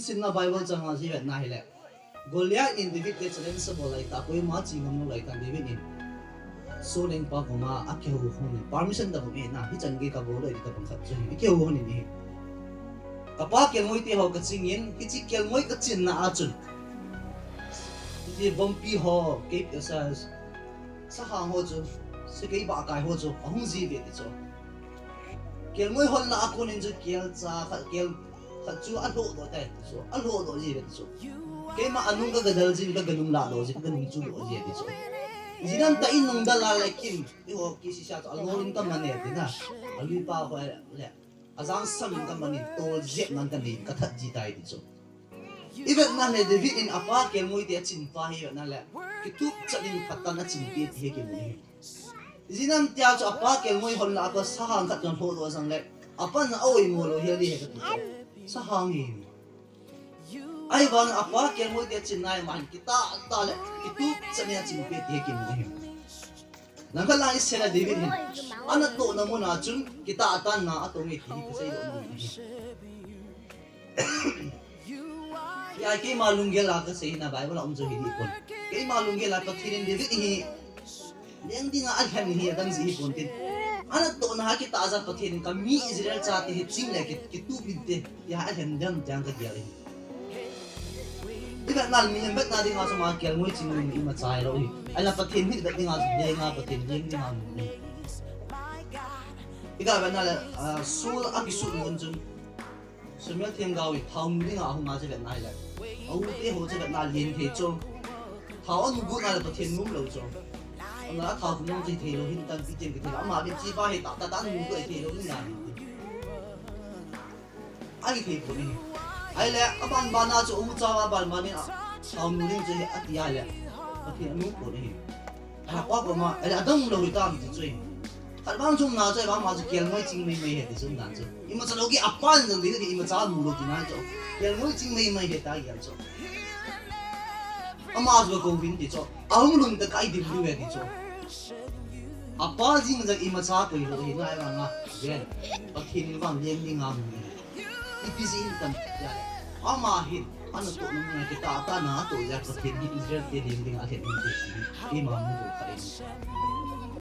sin na Bible changa ji vet na hele Goliath in David ke challenge sa bolai ta koi ma chingam no lai ta David in so leng pa ko ma akhe ho hon permission da bo na hi chang ge ka bo lai ka pang khat chu hi ke ho hon ni ka pa kel moi ti ho ka chingin ki chi kel moi ka chin na a chun ji vampi ho ke sa ha ho chu se ke ba kai ho chu ahung ji be ti chu kel moi hon na akon in chu kel cha kha kel kha chu a lo do tai chu a lo do ji be ti chu ke ma anung ka gadal ji ka ganung la do ji ka ganung chu do ji ti chu jinan ta in nung dala la kim i ho ki si sha chu algorin ka mane ti na alwi pa ho le azang sam ka mani tol je man ka ni ka that ji tai ti chu even na le David in apa kel moi ti chin pa hi na le ki tu chanin khatan na chin pe ti ke ni jinan tia chu apa kel moi hon la ka sa hang ka chon ho do sang le apa na oi mo lo hi li he ka sa hang hi ai bang apa kel moi ti chin nai man kita ta le ki tu chanin chin pe ti ke ni nang ka lai se la David hin ana to na mo na chun kita atan na atong e ti ka sai do ni ya ke malung ge la ka sei na Bible om jo hi di kon ke malung ge la ka thirin David hi leng ding a alhan hi dang ji pon tin ana to na ki ta za pathin ka mi Israel cha ti ching le ki tu bin te ya alhan dam jang ka dia le ida nal mi hem bet na ding a so ma kel moi ching ni ma chai ro hi ala pathin hi bet ding a le nga pathin leng ding a ni ida ba na sul a ki su mon jun Samuel thiên gao thì thao mũi ngà không nói cho việc này lại, ông cái hồ cho việc này liền thì cho thao anh muốn này là có thiên ngũ lâu cho, ông nói thao cũng không chỉ thì lâu hiện tại cái chuyện cái thì mà bên chi ba thì ta ta muốn cái thì lâu như này, ai thì cũng đi, ai lẽ các bạn bạn nào cho ông cha bạn bạn này thao mũi cho hết ắt ai lẽ, có thiên ngũ cũng đi, quá quá mà, ai lẽ đông lâu thì ta thì chơi. Thật bang chung nào chơi bang mà chơi kiel mới chinh mày hết thì chung đàn chơi, nhưng mà sao cái appan rồi thì im mà chả mù được thì nào chơi, kiel mới chinh mày hết ta kiel chơi, mà rồi công viên thì chơi, ông luôn tự cái điểm lưu thì chơi, appa gì mà im mà chả quỳ rồi thì ngay mà vậy, bắt thiên vang liên đi ngang, ít gì tâm, mà hết, anh tụi nó nghe cái ta na tụi ra bắt thiên đi Israel thì liên đi ngang thì mà mù được cái